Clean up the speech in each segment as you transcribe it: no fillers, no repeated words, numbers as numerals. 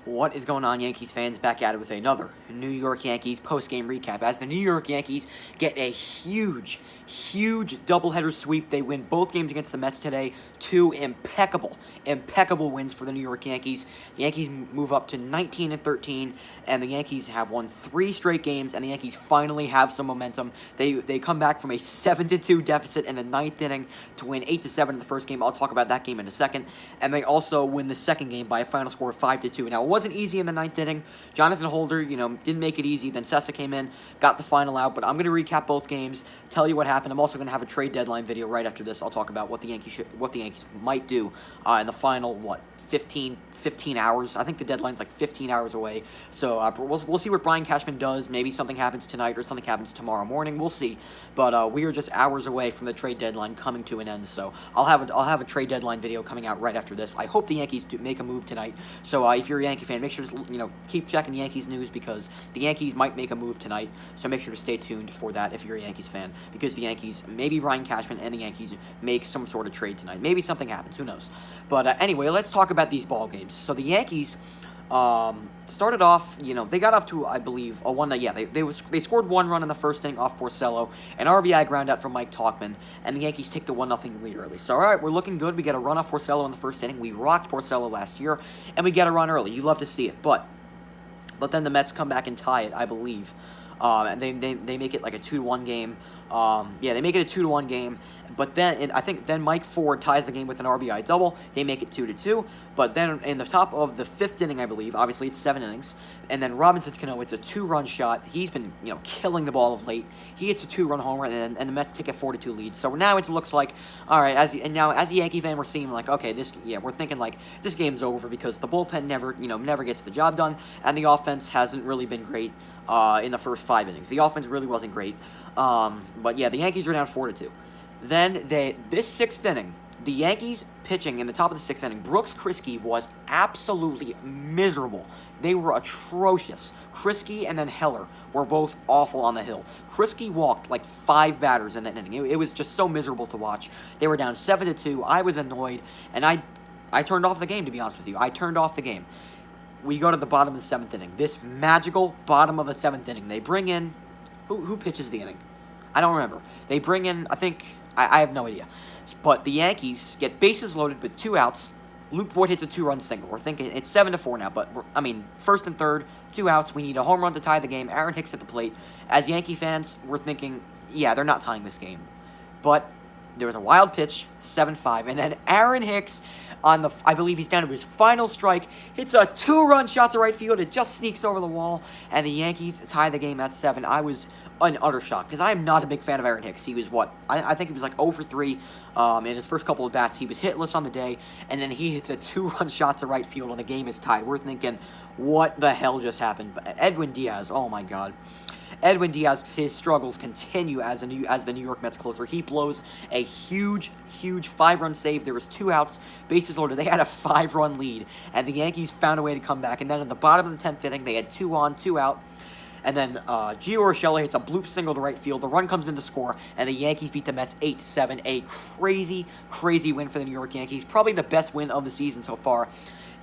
What is going on, Yankees fans? Back at it with another New York Yankees post-game recap. As the New York Yankees get a huge doubleheader sweep. They win both games against the Mets today. Two impeccable wins for the New York Yankees. The Yankees move up to 19-13, and the Yankees have won 3 straight games, and the Yankees finally have some momentum. They come back from a 7-2 deficit in the 9th inning to win 8-7 in the first game. I'll talk about that game in a second. And they also win the second game by a final score of 5-2. Now, it wasn't easy in the 9th inning. Jonathan Holder, didn't make it easy. Then Sessa came in, got the final out. But I'm going to recap both games, tell you what happened. I'm also going to have a trade deadline video right after this. I'll talk about what the Yankees might do in the final 15 hours. I think the deadline's like 15 hours away. So we'll see what Brian Cashman does. Maybe something happens tonight or something happens tomorrow morning. We'll see. But we are just hours away from the trade deadline coming to an end. So I'll have a trade deadline video coming out right after this. I hope the Yankees do make a move tonight. So if you're a Yankee fan, make sure to keep checking Yankees news, because the Yankees might make a move tonight. So make sure to stay tuned for that if you're a Yankees fan, because the Yankees, maybe Brian Cashman and the Yankees make some sort of trade tonight. Maybe something happens. Who knows? But anyway, let's talk about these ball games. So the Yankees started off, they got off to, I believe, a 1-0. They scored 1 run in the first inning off Porcello, an RBI ground out from Mike Tauchman, and the Yankees take the 1-0 lead early. So, all right, we're looking good. We get a run off Porcello in the first inning. We rocked Porcello last year, and we get a run early. You love to see it, but then the Mets come back and tie it, I believe. And they make it like a 2-1 game. They make it a 2-1 game. But then I think Mike Ford ties the game with an RBI double. They make it 2-2. But then in the top of the 5th inning, I believe, obviously it's 7 innings, and then Robinson Cano, it's a 2-run shot. He's been killing the ball of late. He hits a 2-run homer, and the Mets take a 4-2 lead. So now it looks like, all right, as a Yankee fan, we're seeing like, okay, we're thinking like this game's over, because the bullpen never gets the job done, and the offense hasn't really been great in the first 5 innings. The offense really wasn't great. But yeah, the Yankees were down 4-2. Then this 6th inning, the Yankees pitching in the top of the 6th inning, Brooks Kriske was absolutely miserable. They were atrocious. Kriske and then Heller were both awful on the hill. Kriske walked like 5 batters in that inning. It was just so miserable to watch. They were down 7-2. I was annoyed, and I turned off the game, to be honest with you. I turned off the game. We go to the bottom of the 7th inning. This magical bottom of the 7th inning. They bring in, who pitches the inning? I don't remember. They bring in, I have no idea. But the Yankees get bases loaded with 2 outs. Luke Voit hits a 2-run single. We're thinking it's 7-4 now, but first and third, 2 outs. We need a home run to tie the game. Aaron Hicks at the plate. As Yankee fans, we're thinking, yeah, they're not tying this game. But there was a wild pitch, 7-5, and then Aaron Hicks, I believe he's down to his final strike, hits a 2-run shot to right field. It just sneaks over the wall, and the Yankees tie the game at 7. I was an utter shock, because I am not a big fan of Aaron Hicks. He was I think he was like 0 for 3 in his first couple of bats. He was hitless on the day, and then he hits a 2-run shot to right field, and the game is tied. We're thinking, what the hell just happened? But Edwin Diaz, oh my God. Edwin Diaz, his struggles continue as the New York Mets closer. He blows a huge 5-run save. There was 2 outs, bases loaded. They had a 5-run lead, and the Yankees found a way to come back. And then at the bottom of the 10th inning, they had 2 on, 2 out. And then Gio Urshela hits a bloop single to right field. The run comes in to score, and the Yankees beat the Mets 8-7. A crazy win for the New York Yankees. Probably the best win of the season so far.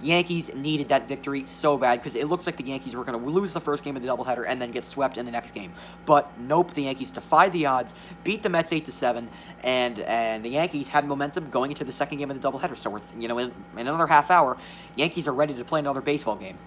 Yankees needed that victory so bad, because it looks like the Yankees were going to lose the first game of the doubleheader and then get swept in the next game. But nope, the Yankees defied the odds, beat the Mets 8-7, and the Yankees had momentum going into the second game of the doubleheader. So we're in another half hour, Yankees are ready to play another baseball game.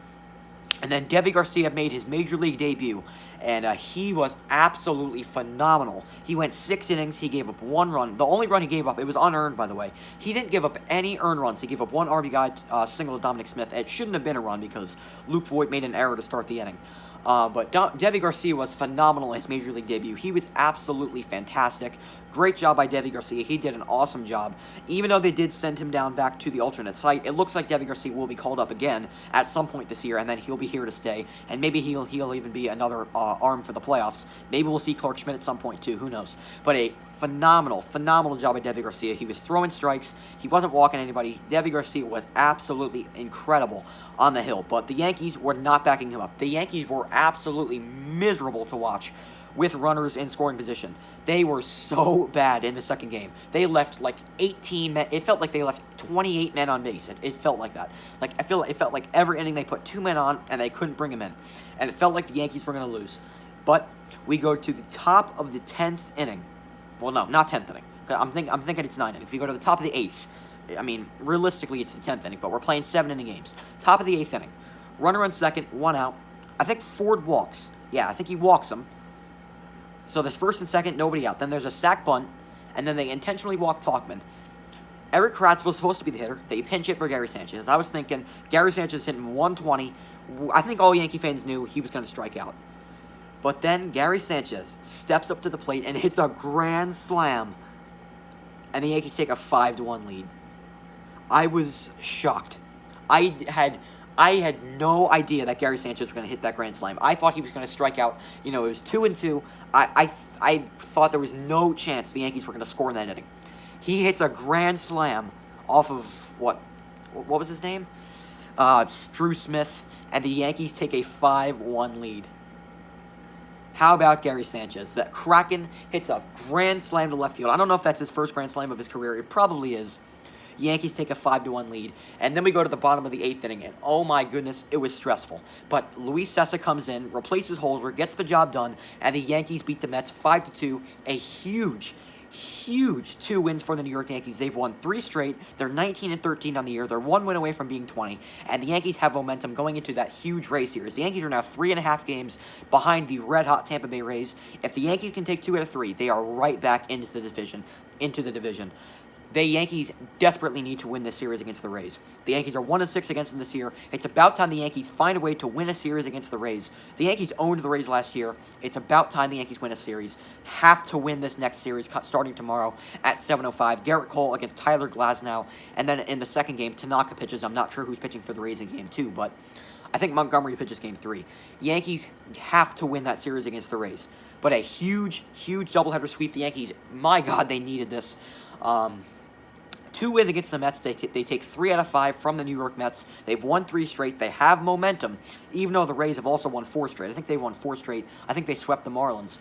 And then Deivi Garcia made his major league debut, and he was absolutely phenomenal. He went 6 innings. He gave up 1 run. The only run he gave up, it was unearned, by the way. He didn't give up any earned runs. He gave up 1 RBI single to Dominic Smith. It shouldn't have been a run, because Luke Voit made an error to start the inning. But Deivi Garcia was phenomenal in his major league debut. He was absolutely fantastic. Great job by Deivi Garcia. He did an awesome job. Even though they did send him down back to the alternate site, it looks like Deivi Garcia will be called up again at some point this year, and then he'll be here to stay. And maybe he'll even be another arm for the playoffs. Maybe we'll see Clark Schmidt at some point too. Who knows? But a phenomenal job by Deivi Garcia. He was throwing strikes. He wasn't walking anybody. Deivi Garcia was absolutely incredible on the hill. But the Yankees were not backing him up. The Yankees were absolutely miserable to watch with runners in scoring position. They were so bad in the second game. They left like 18 men. It felt like they left 28 men on base. It felt like that. It felt like every inning they put 2 men on and they couldn't bring them in. And it felt like the Yankees were going to lose. But we go to the top of the 10th inning. Well, no, not 10th inning. I'm thinking it's 9 innings. We go to the top of the 8th. I mean, realistically, it's the 10th inning, but we're playing 7-inning games. Top of the 8th inning. Runner on second, 1 out. I think Ford walks. Yeah, I think he walks him. So there's first and second, nobody out. Then there's a sack bunt, and then they intentionally walk Talkman. Eric Kratz was supposed to be the hitter. They pinch hit for Gary Sanchez. I was thinking, Gary Sanchez hitting 120. I think all Yankee fans knew he was going to strike out. But then Gary Sanchez steps up to the plate and hits a grand slam. And the Yankees take a 5-1 lead. I was shocked. I had no idea that Gary Sanchez was going to hit that grand slam. I thought he was going to strike out. It was 2-2. I thought there was no chance the Yankees were going to score in that inning. He hits a grand slam off of what was his name? Drew Smith, and the Yankees take a 5-1 lead. How about Gary Sanchez? That Kraken hits a grand slam to left field. I don't know if that's his first grand slam of his career. It probably is. Yankees take a 5-1 lead, and then we go to the bottom of the 8th inning, and oh my goodness, it was stressful. But Luis Cessa comes in, replaces Holzer, gets the job done, and the Yankees beat the Mets 5-2. A huge 2 wins for the New York Yankees. They've won 3 straight. They're 19-13 on the year. They're 1 win away from being 20, and the Yankees have momentum going into that huge Rays series. The Yankees are now 3.5 games behind the red-hot Tampa Bay Rays. If the Yankees can take 2 out of 3, they are right back into the division. The Yankees desperately need to win this series against the Rays. The Yankees are 1-6 against them this year. It's about time the Yankees find a way to win a series against the Rays. The Yankees owned the Rays last year. It's about time the Yankees win a series. Have to win this next series starting tomorrow at 7:05. Garrett Cole against Tyler Glasnow. And then in the second game, Tanaka pitches. I'm not sure who's pitching for the Rays in game 2, but I think Montgomery pitches game 3. Yankees have to win that series against the Rays. But a huge doubleheader sweep. The Yankees, my God, they needed this. 2 wins against the Mets. They take 3 out of 5 from the New York Mets. They've won 3 straight. They have momentum, even though the Rays have also won 4 straight. I think they've won 4 straight. I think they swept the Marlins.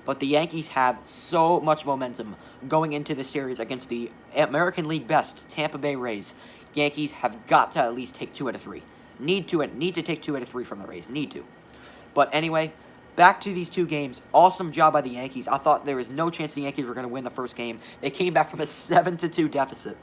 But the Yankees have so much momentum going into this series against the American League best Tampa Bay Rays. Yankees have got to at least take 2 out of 3. Need to take 2 out of 3 from the Rays. Need to. But anyway, back to these 2 games. Awesome job by the Yankees. I thought there was no chance the Yankees were going to win the first game. They came back from a 7-2 deficit.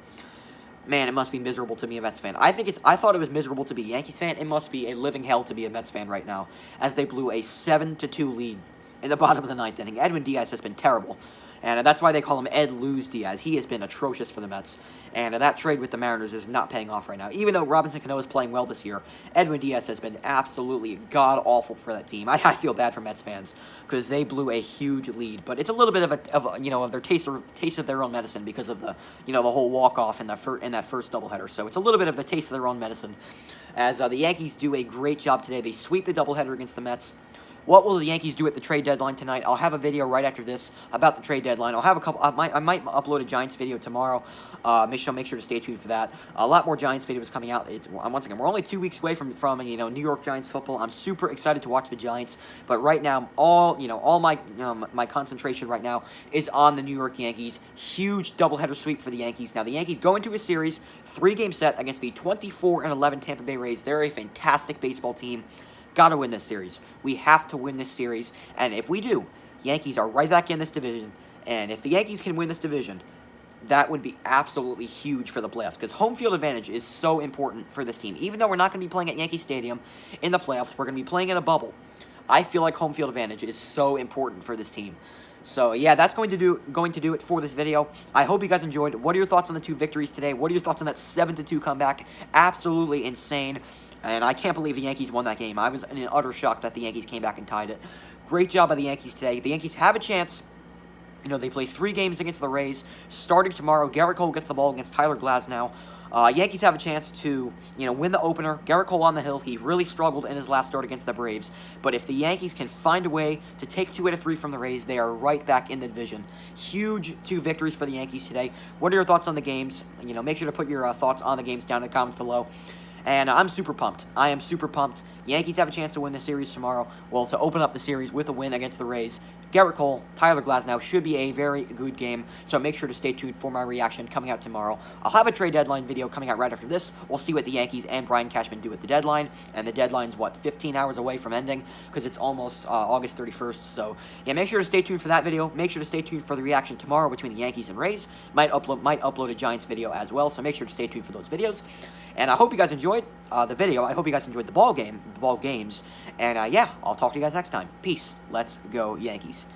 Man, it must be miserable to be a Mets fan. I thought it was miserable to be a Yankees fan. It must be a living hell to be a Mets fan right now, as they blew a 7-2 lead in the bottom of the 9th inning. Edwin Diaz has been terrible. And that's why they call him Ed Lose Diaz. He has been atrocious for the Mets. And that trade with the Mariners is not paying off right now. Even though Robinson Cano is playing well this year, Edwin Diaz has been absolutely god-awful for that team. I feel bad for Mets fans because they blew a huge lead. But it's a little bit of their taste of their own medicine because of the whole walk-off in that first doubleheader. So it's a little bit of the taste of their own medicine. As the Yankees do a great job today. They sweep the doubleheader against the Mets. What will the Yankees do at the trade deadline tonight? I'll have a video right after this about the trade deadline. I'll have a couple. I might upload a Giants video tomorrow. Make sure to stay tuned for that. A lot more Giants videos coming out. Once again, we're only 2 weeks away from New York Giants football. I'm super excited to watch the Giants, but right now, all my concentration right now is on the New York Yankees. Huge doubleheader sweep for the Yankees. Now the Yankees go into a series 3-game set against the 24-11 Tampa Bay Rays. They're a fantastic baseball team. Got to win this series. We have to win this series, and if we do, Yankees are right back in this division, and if the Yankees can win this division, that would be absolutely huge for the playoffs, because home field advantage is so important for this team. Even though we're not going to be playing at Yankee Stadium in the playoffs, we're going to be playing in a bubble. I feel like home field advantage is so important for this team. So, yeah, that's going to do it for this video. I hope you guys enjoyed. What are your thoughts on the 2 victories today? What are your thoughts on that 7-2 comeback? Absolutely insane. And I can't believe the Yankees won that game. I was in utter shock that the Yankees came back and tied it. Great job by the Yankees today. The Yankees have a chance. They play 3 games against the Rays. Starting tomorrow, Garrett Cole gets the ball against Tyler Glasnow. Yankees have a chance to, win the opener. Garrett Cole on the hill. He really struggled in his last start against the Braves. But if the Yankees can find a way to take 2 out of 3 from the Rays, they are right back in the division. Huge 2 victories for the Yankees today. What are your thoughts on the games? Make sure to put your thoughts on the games down in the comments below. And I'm super pumped. I am super pumped. Yankees have a chance to win the series tomorrow. Well, to open up the series with a win against the Rays. Garrett Cole, Tyler Glasnow should be a very good game, so make sure to stay tuned for my reaction coming out tomorrow. I'll have a trade deadline video coming out right after this. We'll see what the Yankees and Brian Cashman do at the deadline, and the deadline's, 15 hours away from ending, because it's almost August 31st, so yeah, make sure to stay tuned for that video. Make sure to stay tuned for the reaction tomorrow between the Yankees and Rays. Might upload a Giants video as well, so make sure to stay tuned for those videos. And I hope you guys enjoyed the video. I hope you guys enjoyed the ball games, and yeah, I'll talk to you guys next time. Peace. Let's go, Yankees.